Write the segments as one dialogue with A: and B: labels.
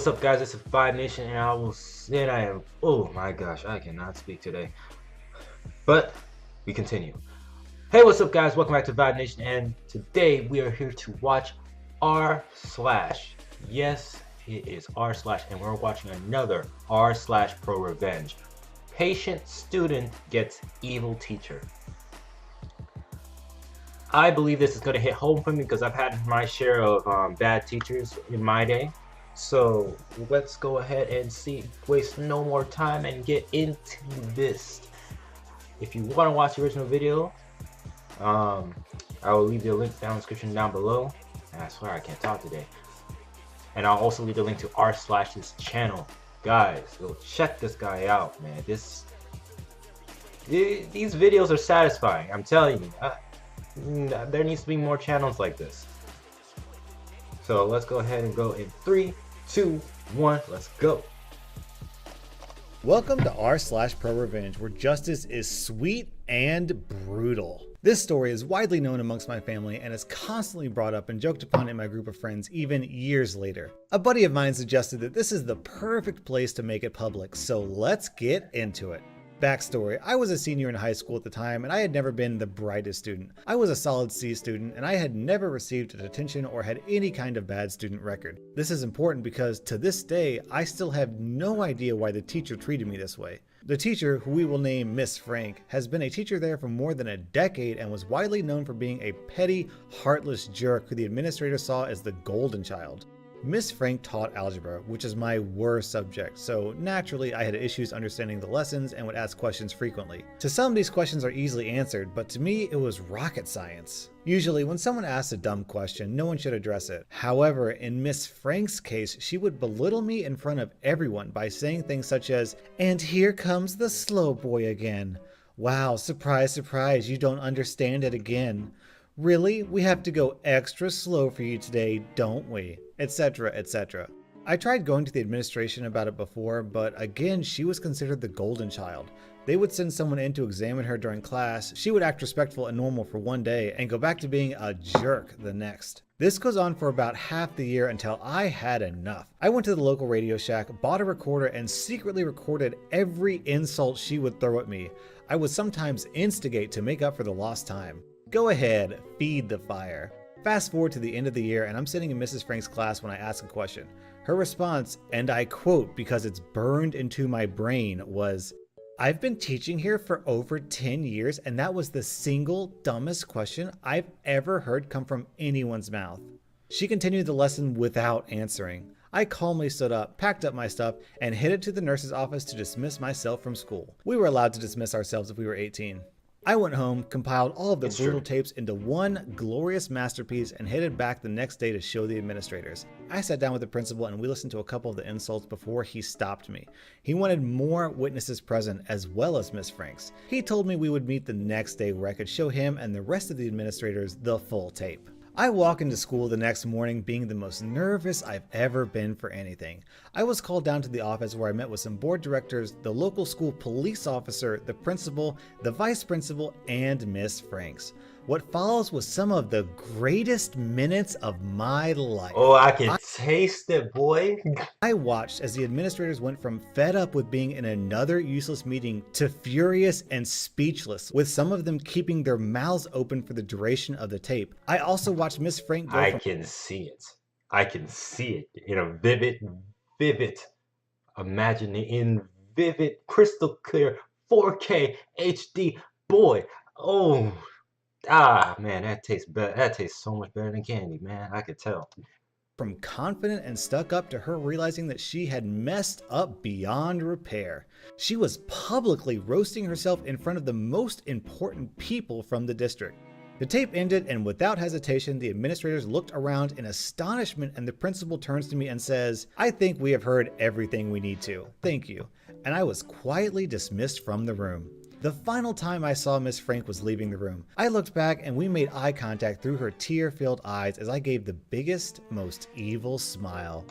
A: what's up, guys? This is Vibe Nation, and I am. Oh my gosh, I cannot speak today. But we continue. Hey, what's up, guys? Welcome back to Vibe Nation, and today we are here to watch R slash. Yes, it is R slash, and we're watching another R slash Prorevenge. Patient student gets evil teacher. I believe this is going to hit home for me because I've had my share of bad teachers in my day. So let's go ahead and waste no more time and get into this. If you want to watch the original video, I will leave the link down in the description down below. And I swear I can't talk today. And I'll also leave the link to r slash's channel. Guys, go check this guy out, man. These videos are satisfying. I'm telling you. There needs to be more channels like this. So let's go ahead and go in 3, 2, 1, let's go.
B: Welcome to r/Prorevenge, where justice is sweet and brutal. This story is widely known amongst my family and is constantly brought up and joked upon in my group of friends even years later. A buddy of mine suggested that this is the perfect place to make it public, so let's get into it. Backstory: I was a senior in high school at the time and I had never been the brightest student. I was a solid C student and I had never received a detention or had any kind of bad student record. This is important because to this day I still have no idea why the teacher treated me this way. The teacher, who we will name Miss Frank, has been a teacher there for more than a decade and was widely known for being a petty, heartless jerk who the administrator saw as the golden child. Miss Frank taught algebra, which is my worst subject, so naturally I had issues understanding the lessons and would ask questions frequently. To some, these questions are easily answered, but to me it was rocket science. Usually when someone asks a dumb question, no one should address it. However, in Miss Frank's case, she would belittle me in front of everyone by saying things such as, "And here comes the slow boy again. Wow, surprise, surprise, you don't understand it again. Really? We have to go extra slow for you today, don't we?" Etc, etc. I tried going to the administration about it before, but again, she was considered the golden child. They would send someone in to examine her during class, she would act respectful and normal for one day, and go back to being a jerk the next. This goes on for about half the year until I had enough. I went to the local Radio Shack, bought a recorder, and secretly recorded every insult she would throw at me. I would sometimes instigate to make up for the lost time. Go ahead, feed the fire. Fast forward to the end of the year and I'm sitting in Mrs. Frank's class when I ask a question. Her response, and I quote because it's burned into my brain, was, "I've been teaching here for over 10 years and that was the single dumbest question I've ever heard come from anyone's mouth." She continued the lesson without answering. I calmly stood up, packed up my stuff, and headed to the nurse's office to dismiss myself from school. We were allowed to dismiss ourselves if we were 18. I went home, compiled all of the brutal tapes into one glorious masterpiece, and headed back the next day to show the administrators. I sat down with the principal and we listened to a couple of the insults before he stopped me. He wanted more witnesses present as well as Miss Frank's. He told me we would meet the next day where I could show him and the rest of the administrators the full tape. I walk into school the next morning being the most nervous I've ever been for anything. I was called down to the office where I met with some board directors, the local school police officer, the principal, the vice principal, and Miss Franks. What follows was some of the greatest minutes of my life.
A: Oh, I can taste it, boy.
B: I watched as the administrators went from fed up with being in another useless meeting to furious and speechless, with some of them keeping their mouths open for the duration of the tape. I also watched Miss Frank go
A: I can see it. I can see it in a vivid, vivid, crystal clear 4K HD. Boy, oh. Ah, man, that tastes better. That tastes so much better than candy, man. I could tell.
B: From confident and stuck up to her realizing that she had messed up beyond repair. She was publicly roasting herself in front of the most important people from the district. The tape ended, and without hesitation, the administrators looked around in astonishment, and the principal turns to me and says, "I think we have heard everything we need to. Thank you." And I was quietly dismissed from the room. The final time I saw Miss Frank was leaving the room. I looked back and we made eye contact through her tear-filled eyes as I gave the biggest, most evil smile.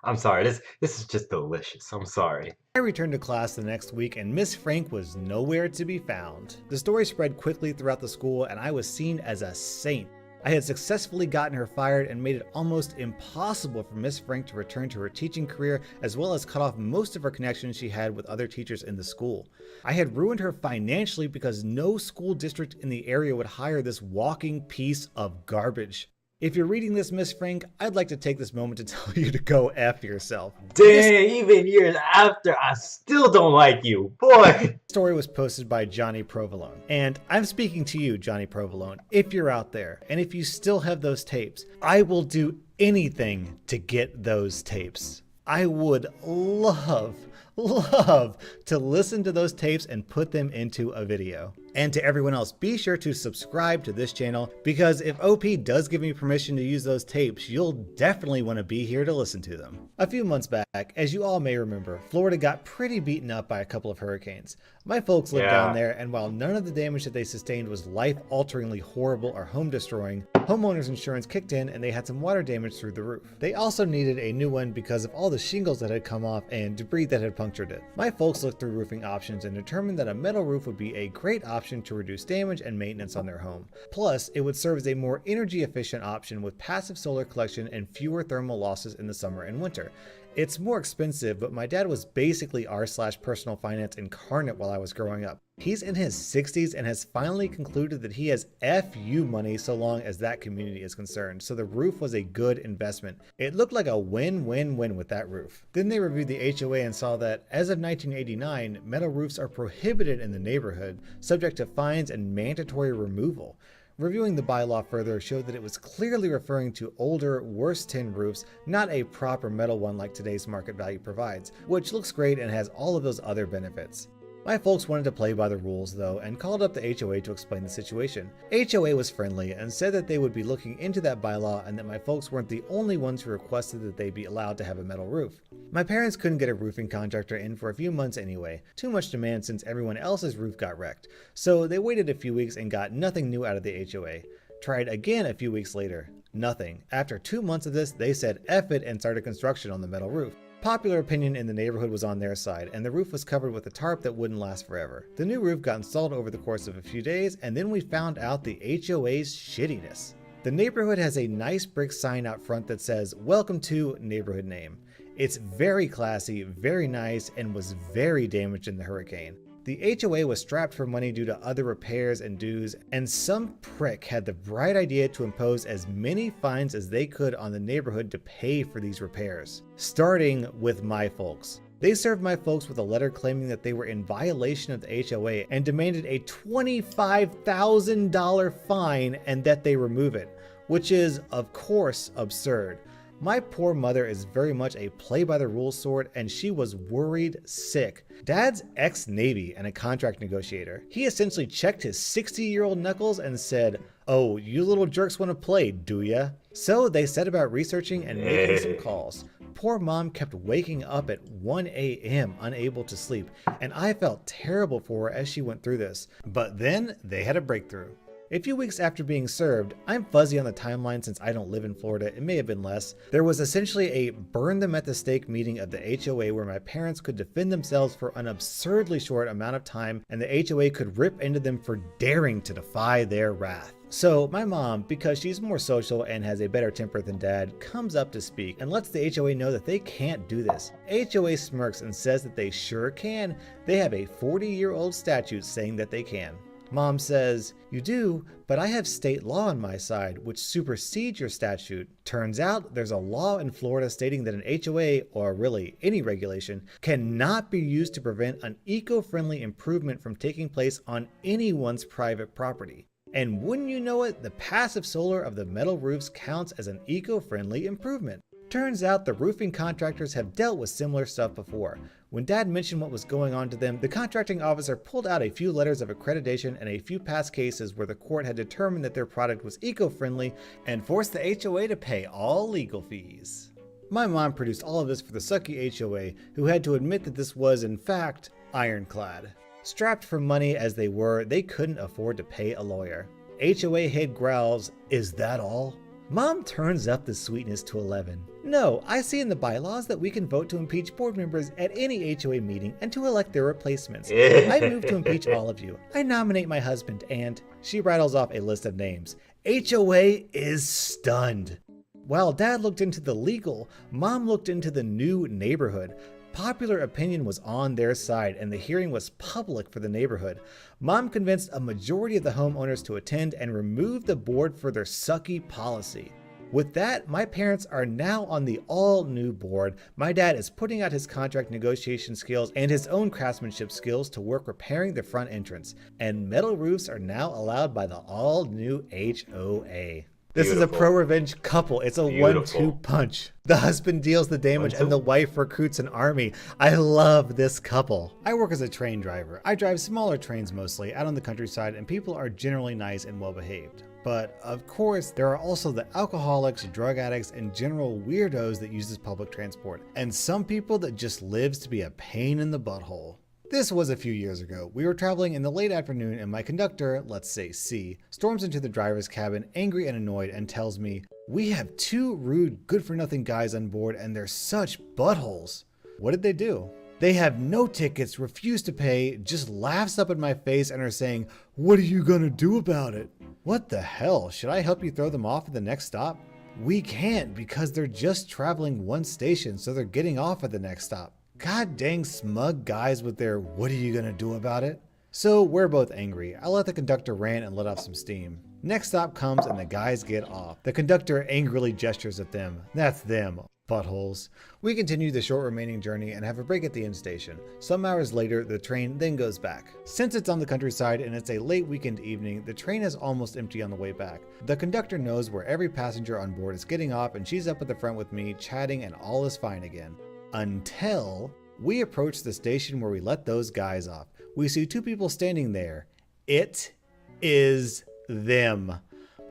A: I'm sorry. This is just delicious. I'm sorry.
B: I returned to class the next week and Miss Frank was nowhere to be found. The story spread quickly throughout the school and I was seen as a saint. I had successfully gotten her fired and made it almost impossible for Miss Frank to return to her teaching career, as well as cut off most of her connections she had with other teachers in the school. I had ruined her financially because no school district in the area would hire this walking piece of garbage. If you're reading this, Miss Frank, I'd like to take this moment to tell you to go F yourself.
A: Dang, even years after, I still don't like you. Boy!
B: This story was posted by Johnny Provolone. And I'm speaking to you, Johnny Provolone, if you're out there, and if you still have those tapes, I will do anything to get those tapes. I would love to listen to those tapes and put them into a video. And to everyone else, be sure to subscribe to this channel because if OP does give me permission to use those tapes, you'll definitely want to be here to listen to them. A few months back, as you all may remember, Florida got pretty beaten up by a couple of hurricanes. My folks lived down there, and while none of the damage that they sustained was life-alteringly horrible or home-destroying, homeowners insurance kicked in and they had some water damage through the roof. They also needed a new one because of all the shingles that had come off and debris that had punctured it. My folks looked through roofing options and determined that a metal roof would be a great option to reduce damage and maintenance on their home. Plus, it would serve as a more energy efficient option with passive solar collection and fewer thermal losses in the summer and winter. It's more expensive, but my dad was basically r/personal finance incarnate while I was growing up. He's in his 60s and has finally concluded that he has FU money so long as that community is concerned, so the roof was a good investment. It looked like a win-win-win with that roof. Then they reviewed the HOA and saw that, as of 1989, metal roofs are prohibited in the neighborhood, subject to fines and mandatory removal. Reviewing the bylaw further showed that it was clearly referring to older, worse tin roofs, not a proper metal one like today's market value provides, which looks great and has all of those other benefits. My folks wanted to play by the rules though and called up the HOA to explain the situation. HOA was friendly and said that they would be looking into that bylaw and that my folks weren't the only ones who requested that they be allowed to have a metal roof. My parents couldn't get a roofing contractor in for a few months anyway, too much demand since everyone else's roof got wrecked, so they waited a few weeks and got nothing new out of the HOA. Tried again a few weeks later, nothing. After 2 months of this, they said F it and started construction on the metal roof. Popular opinion in the neighborhood was on their side, and the roof was covered with a tarp that wouldn't last forever. The new roof got installed over the course of a few days, and then we found out the HOA's shittiness. The neighborhood has a nice brick sign out front that says, "Welcome to neighborhood name." It's very classy, very nice, and was very damaged in the hurricane. The HOA was strapped for money due to other repairs and dues, and some prick had the bright idea to impose as many fines as they could on the neighborhood to pay for these repairs, starting with my folks. They served my folks with a letter claiming that they were in violation of the HOA and demanded a $25,000 fine and that they remove it, which is, of course, absurd. My poor mother is very much a play-by-the-rules sort, and she was worried sick. Dad's ex-Navy and a contract negotiator. He essentially checked his 60-year-old knuckles and said, "Oh, you little jerks want to play, do ya?" So they set about researching and making some calls. Poor mom kept waking up at 1 a.m. unable to sleep, and I felt terrible for her as she went through this. But then they had a breakthrough. A few weeks after being served, I'm fuzzy on the timeline since I don't live in Florida, it may have been less, there was essentially a burn them at the stake meeting of the HOA where my parents could defend themselves for an absurdly short amount of time and the HOA could rip into them for daring to defy their wrath. So my mom, because she's more social and has a better temper than dad, comes up to speak and lets the HOA know that they can't do this. HOA smirks and says that they sure can. They have a 40-year-old statute saying that they can. Mom says, "You do, but I have state law on my side, which supersedes your statute." Turns out there's a law in Florida stating that an HOA, or really any regulation, cannot be used to prevent an eco-friendly improvement from taking place on anyone's private property. And wouldn't you know it, the passive solar of the metal roofs counts as an eco-friendly improvement. Turns out the roofing contractors have dealt with similar stuff before. When Dad mentioned what was going on to them, the contracting officer pulled out a few letters of accreditation and a few past cases where the court had determined that their product was eco-friendly and forced the HOA to pay all legal fees. My mom produced all of this for the sucky HOA, who had to admit that this was, in fact, ironclad. Strapped for money as they were, they couldn't afford to pay a lawyer. HOA head growls, "Is that all?" Mom turns up the sweetness to 11. No, I see in the bylaws that we can vote to impeach board members at any HOA meeting and to elect their replacements. I move to impeach all of you. I nominate my husband and... She rattles off a list of names. HOA is stunned. While Dad looked into the legal, Mom looked into the new neighborhood. Popular opinion was on their side and the hearing was public for the neighborhood. Mom convinced a majority of the homeowners to attend and remove the board for their sucky policy. With that, my parents are now on the all-new board. My dad is putting out his contract negotiation skills and his own craftsmanship skills to work repairing the front entrance. And metal roofs are now allowed by the all-new HOA. This is a pro-revenge couple. It's a 1-2 punch. The husband deals the damage and the wife recruits an army. I love this couple. I work as a train driver. I drive smaller trains mostly out on the countryside and people are generally nice and well behaved. But of course, there are also the alcoholics, drug addicts, and general weirdos that uses public transport. And some people that just lives to be a pain in the butthole. This was a few years ago. We were traveling in the late afternoon and my conductor, let's say C, storms into the driver's cabin angry and annoyed and tells me, "We have 2 rude, good-for-nothing guys on board and they're such buttholes." What did they do? They have no tickets, refuse to pay, just laughs up in my face and are saying, "What are you gonna do about it?" What the hell? Should I help you throw them off at the next stop? We can't because they're just traveling 1 station, so they're getting off at the next stop. God dang smug guys with their "what are you gonna do about it?" So we're both angry. I let the conductor rant and let off some steam. Next stop comes and the guys get off. The conductor angrily gestures at them. That's them, buttholes. We continue the short remaining journey and have a break at the end station. Some hours later, the train then goes back. Since it's on the countryside and it's a late weekend evening, the train is almost empty on the way back. The conductor knows where every passenger on board is getting off and she's up at the front with me, chatting, and all is fine again. Until we approach the station where we let those guys off. We see 2 people standing there. It is them.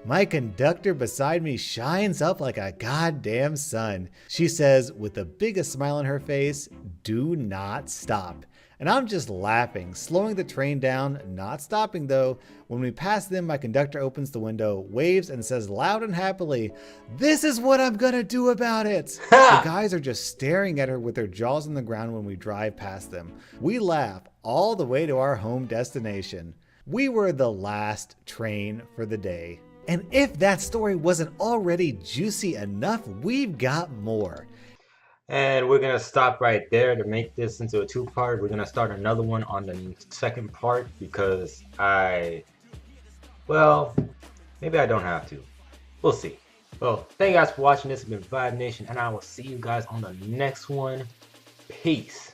B: My conductor beside me shines up like a goddamn sun. She says, with the biggest smile on her face, "Do not stop." And I'm just laughing, slowing the train down, not stopping though. When we pass them, my conductor opens the window, waves, and says loud and happily, "This is what I'm gonna do about it." The guys are just staring at her with their jaws on the ground when we drive past them. We laugh all the way to our home destination. We were the last train for the day. And if that story wasn't already juicy enough, we've got more.
A: And we're gonna stop right there to make this into a 2-part. We're gonna start another one on the second part because well, maybe I don't have to. We'll see. Well, thank you guys for watching. This has been Vibe Nation, and I will see you guys on the next one. Peace.